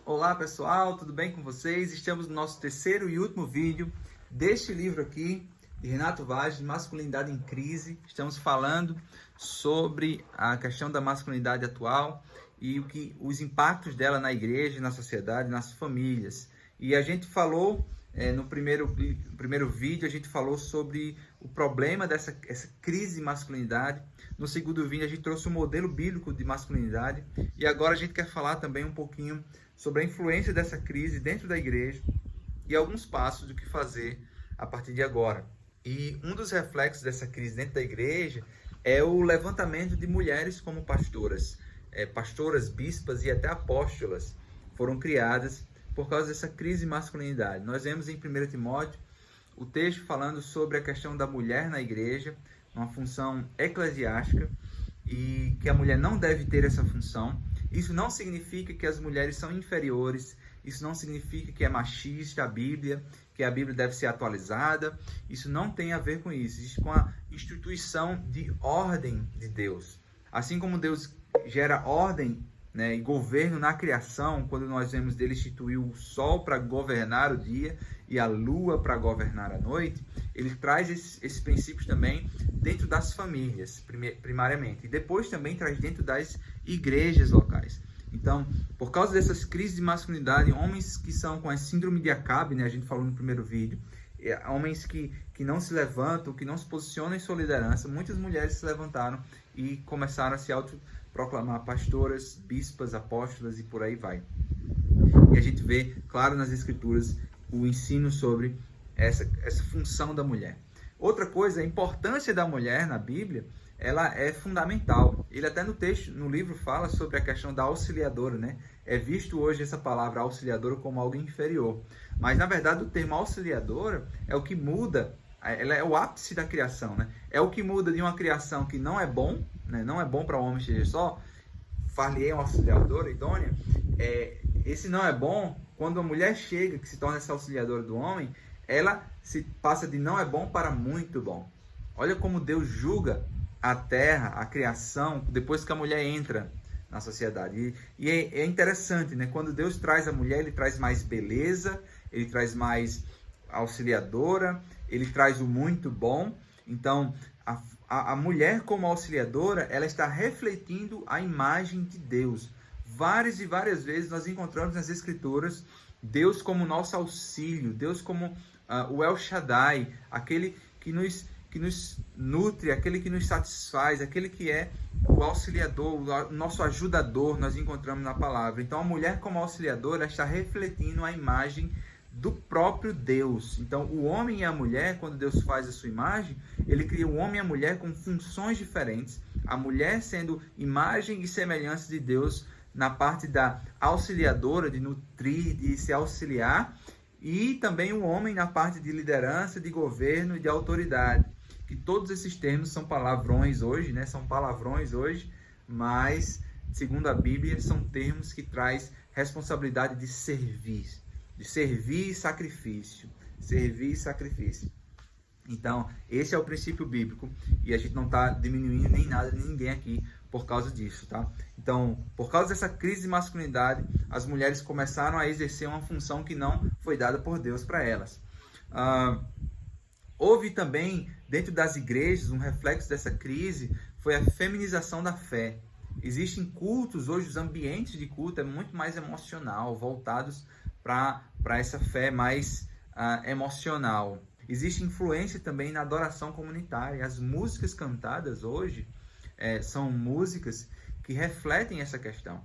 Olá pessoal, tudo bem com vocês? Estamos no nosso terceiro e último vídeo deste livro aqui, de Renato Vaz, Masculinidade em Crise. Estamos falando sobre a questão da masculinidade atual e os impactos dela na igreja, na sociedade, nas famílias. E a gente falou, no primeiro vídeo, a gente falou sobre o problema dessa crise de masculinidade. No segundo vídeo, a gente trouxe um modelo bíblico de masculinidade. E agora a gente quer falar também um pouquinho sobre a influência dessa crise dentro da igreja e alguns passos do que fazer a partir de agora. E um dos reflexos dessa crise dentro da igreja é o levantamento de mulheres como pastoras. Pastoras, bispas e até apóstolas foram criadas por causa dessa crise de masculinidade. Nós vemos em 1 Timóteo o texto falando sobre a questão da mulher na igreja, uma função eclesiástica, e que a mulher não deve ter essa função. Isso não significa que as mulheres são inferiores, isso não significa que é machista a Bíblia, que a Bíblia deve ser atualizada. Isso não tem a ver com isso, isso com a instituição de ordem de Deus. Assim como Deus gera ordem, e governo na criação, quando nós vemos dele instituir o sol para governar o dia e a lua para governar a noite, ele traz esses princípios também dentro das famílias, primariamente, e depois também traz dentro das igrejas locais. Então, por causa dessas crises de masculinidade, homens que são com a síndrome de Acabe, a gente falou no primeiro vídeo, homens que não se levantam, que não se posicionam em sua liderança, muitas mulheres se levantaram e começaram a se autoproclamar pastoras, bispas, apóstolas e por aí vai. E a gente vê, claro, nas escrituras, o ensino sobre essa função da mulher. Outra coisa, a importância da mulher na Bíblia, ela é fundamental. Ele até no livro fala sobre a questão da auxiliadora, É visto hoje essa palavra auxiliadora como algo inferior. Mas, na verdade, o termo auxiliadora é o que muda, ela é o ápice da criação, É o que muda de uma criação que não é bom, Não é bom para o homem seja só, far-lhe-ei uma auxiliadora idônea. Esse não é bom, quando a mulher chega, que se torna essa auxiliadora do homem, ela se passa de não é bom para muito bom. Olha como Deus julga a terra, a criação, depois que a mulher entra na sociedade. E é interessante, Quando Deus traz a mulher, ele traz mais beleza, ele traz mais auxiliadora, ele traz o muito bom. Então, a mulher como auxiliadora, ela está refletindo a imagem de Deus. Várias e várias vezes nós encontramos nas Escrituras Deus como nosso auxílio, Deus como o El Shaddai, aquele que nos nutre, aquele que nos satisfaz, aquele que é o auxiliador, o nosso ajudador, nós encontramos na palavra. Então, a mulher como auxiliadora está refletindo a imagem do próprio Deus. Então, o homem e a mulher, quando Deus faz a sua imagem, ele cria o homem e a mulher com funções diferentes. A mulher sendo imagem e semelhança de Deus na parte da auxiliadora, de nutrir, de se auxiliar, e também o homem na parte de liderança, de governo e de autoridade. Que todos esses termos são palavrões hoje, São palavrões hoje, mas, segundo a Bíblia, são termos que traz responsabilidade de servir e sacrifício. Servir e sacrifício. Então, esse é o princípio bíblico e a gente não está diminuindo nem nada, nem ninguém aqui por causa disso, tá? Então, por causa dessa crise de masculinidade, as mulheres começaram a exercer uma função que não foi dada por Deus para elas. Houve também, dentro das igrejas, um reflexo dessa crise, foi a feminização da fé. Existem cultos, hoje os ambientes de culto é muito mais emocional, voltados para essa fé mais emocional. Existe influência também na adoração comunitária. As músicas cantadas hoje são músicas que refletem essa questão.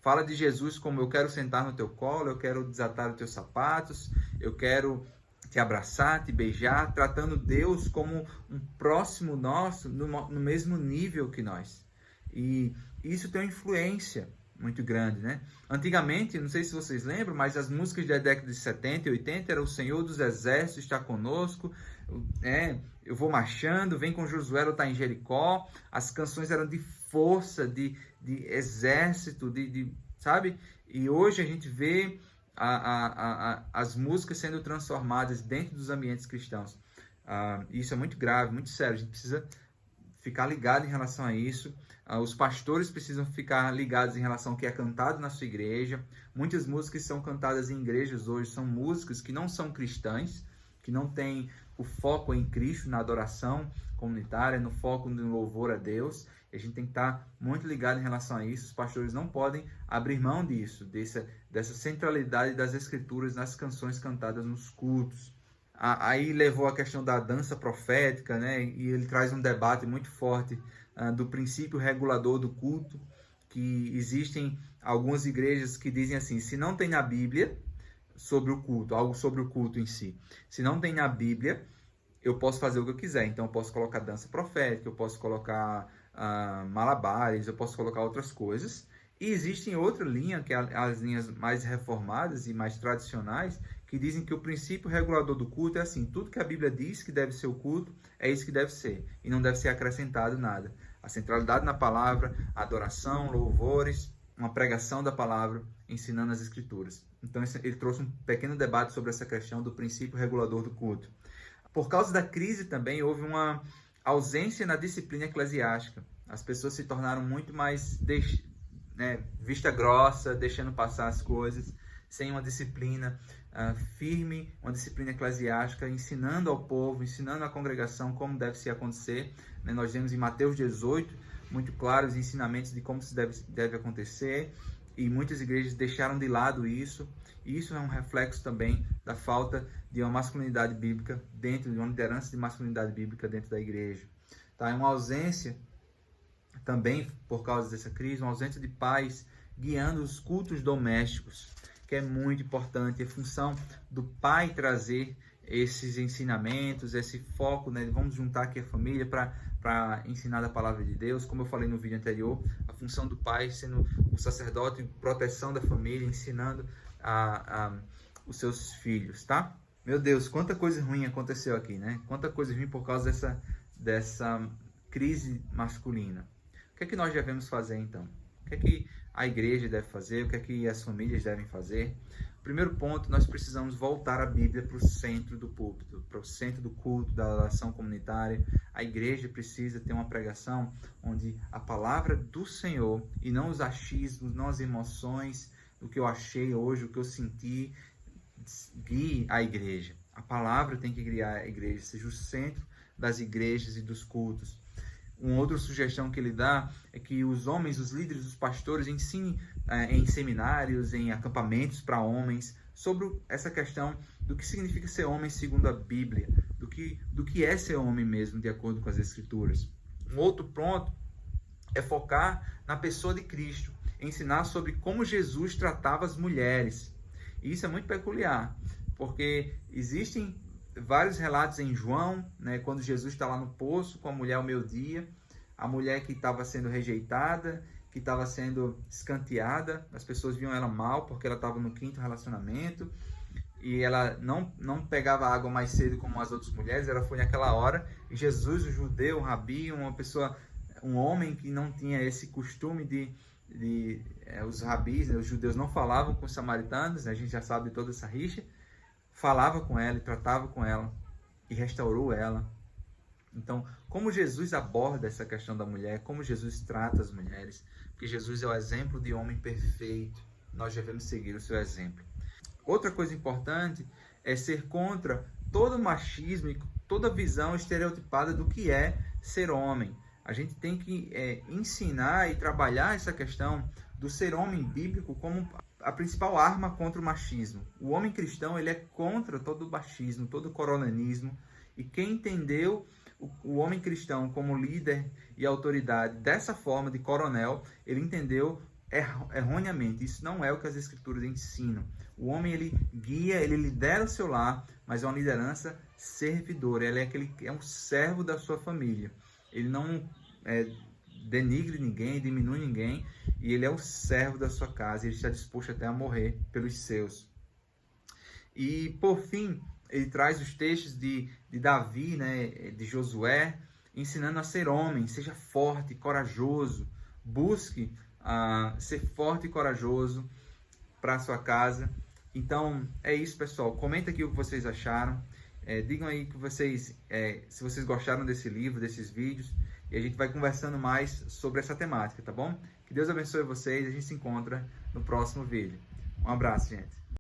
Fala de Jesus como: eu quero sentar no teu colo, eu quero desatar os teus sapatos, eu quero te abraçar, te beijar, tratando Deus como um próximo nosso, no mesmo nível que nós. E isso tem uma influência muito grande, Antigamente, não sei se vocês lembram, mas as músicas da década de 70 e 80 eram: o Senhor dos Exércitos está conosco, eu vou marchando, vem com Josué, está em Jericó. As canções eram de força, de exército, sabe? E hoje a gente vê as músicas sendo transformadas dentro dos ambientes cristãos. Isso é muito grave, muito sério. A gente precisa ficar ligado em relação a isso. Os pastores precisam ficar ligados em relação ao que é cantado na sua igreja. Muitas músicas que são cantadas em igrejas hoje são músicas que não são cristãs, que não têm o foco em Cristo, na adoração comunitária, no foco no louvor a Deus. A gente tem que estar muito ligado em relação a isso. Os pastores não podem abrir mão disso, dessa centralidade das Escrituras nas canções cantadas nos cultos. Aí levou a questão da dança profética, né? E ele traz um debate muito forte do princípio regulador do culto, que existem algumas igrejas que dizem assim: se não tem na Bíblia sobre o culto, algo sobre o culto em si, se não tem na Bíblia, eu posso fazer o que eu quiser. Então eu posso colocar dança profética, eu posso colocar malabares, eu posso colocar outras coisas. E existe outra linha, que é as linhas mais reformadas e mais tradicionais, que dizem que o princípio regulador do culto é assim: tudo que a Bíblia diz que deve ser o culto, é isso que deve ser, e não deve ser acrescentado nada. A centralidade na palavra, adoração, louvores, uma pregação da palavra, ensinando as Escrituras. Então ele trouxe um pequeno debate sobre essa questão do princípio regulador do culto. Por causa da crise também houve uma ausência na disciplina eclesiástica. As pessoas se tornaram muito mais vista grossa, deixando passar as coisas, sem uma disciplina firme, uma disciplina eclesiástica, ensinando ao povo, ensinando à congregação como deve se acontecer. Nós vemos em Mateus 18 muito claros ensinamentos de como se deve acontecer, e muitas igrejas deixaram de lado isso. E isso é um reflexo também da falta de uma masculinidade bíblica dentro, de uma liderança de masculinidade bíblica dentro da igreja. Tá? É uma ausência também, por causa dessa crise, uma ausência de pais guiando os cultos domésticos, que é muito importante. É função do pai trazer esses ensinamentos, esse foco, né? Vamos juntar aqui a família para ensinar a palavra de Deus. Como eu falei no vídeo anterior, a função do pai sendo o sacerdote, proteção da família, ensinando os seus filhos, tá? Meu Deus, quanta coisa ruim aconteceu aqui, né? Quanta coisa ruim por causa dessa crise masculina. O que é que nós devemos fazer, então? O que é que a igreja deve fazer? O que é que as famílias devem fazer? Primeiro ponto, nós precisamos voltar a Bíblia para o centro do púlpito, para o centro do culto, da oração comunitária. A igreja precisa ter uma pregação onde a palavra do Senhor, e não os achismos, não as emoções, o que eu achei hoje, o que eu senti, guie a igreja. A palavra tem que guiar a igreja, seja o centro das igrejas e dos cultos. Uma outra sugestão que ele dá é que os homens, os líderes, os pastores ensinem em seminários, em acampamentos para homens, sobre essa questão do que significa ser homem segundo a Bíblia, do que é ser homem mesmo, de acordo com as Escrituras. Um outro ponto é focar na pessoa de Cristo, ensinar sobre como Jesus tratava as mulheres. E isso é muito peculiar, porque existem vários relatos em João, né, quando Jesus está lá no poço com a mulher ao meio-dia, a mulher que estava sendo rejeitada, que estava sendo escanteada, as pessoas viam ela mal porque ela estava no 5º relacionamento, e ela não pegava água mais cedo como as outras mulheres, ela foi naquela hora, e Jesus, o judeu, o rabi, um homem que não tinha esse costume os rabis, né, os judeus não falavam com os samaritanos, a gente já sabe de toda essa rixa, falava com ela e tratava com ela e restaurou ela. Então, como Jesus aborda essa questão da mulher, como Jesus trata as mulheres, porque Jesus é o exemplo de homem perfeito, nós devemos seguir o seu exemplo. Outra coisa importante é ser contra todo machismo e toda visão estereotipada do que é ser homem. A gente tem que ensinar e trabalhar essa questão do ser homem bíblico como a principal arma contra o machismo. O homem cristão, ele é contra todo o machismo, todo o coronelismo, e quem entendeu o homem cristão como líder e autoridade dessa forma de coronel, ele entendeu erroneamente. Isso não é o que as Escrituras ensinam. O homem, ele guia, ele lidera o seu lar, mas é uma liderança servidora. Ele é um servo da sua família. Ele não denigre ninguém, diminui ninguém, e ele é o servo da sua casa. Ele está disposto até a morrer pelos seus. E, por fim, ele traz os textos de Davi, né, de Josué, ensinando a ser homem, seja forte, corajoso, busque ser forte e corajoso para a sua casa. Então, é isso, pessoal. Comenta aqui o que vocês acharam. Digam aí que se vocês gostaram desse livro, desses vídeos. e a gente vai conversando mais sobre essa temática, tá bom? Que Deus abençoe vocês, a gente se encontra no próximo vídeo. Um abraço, gente.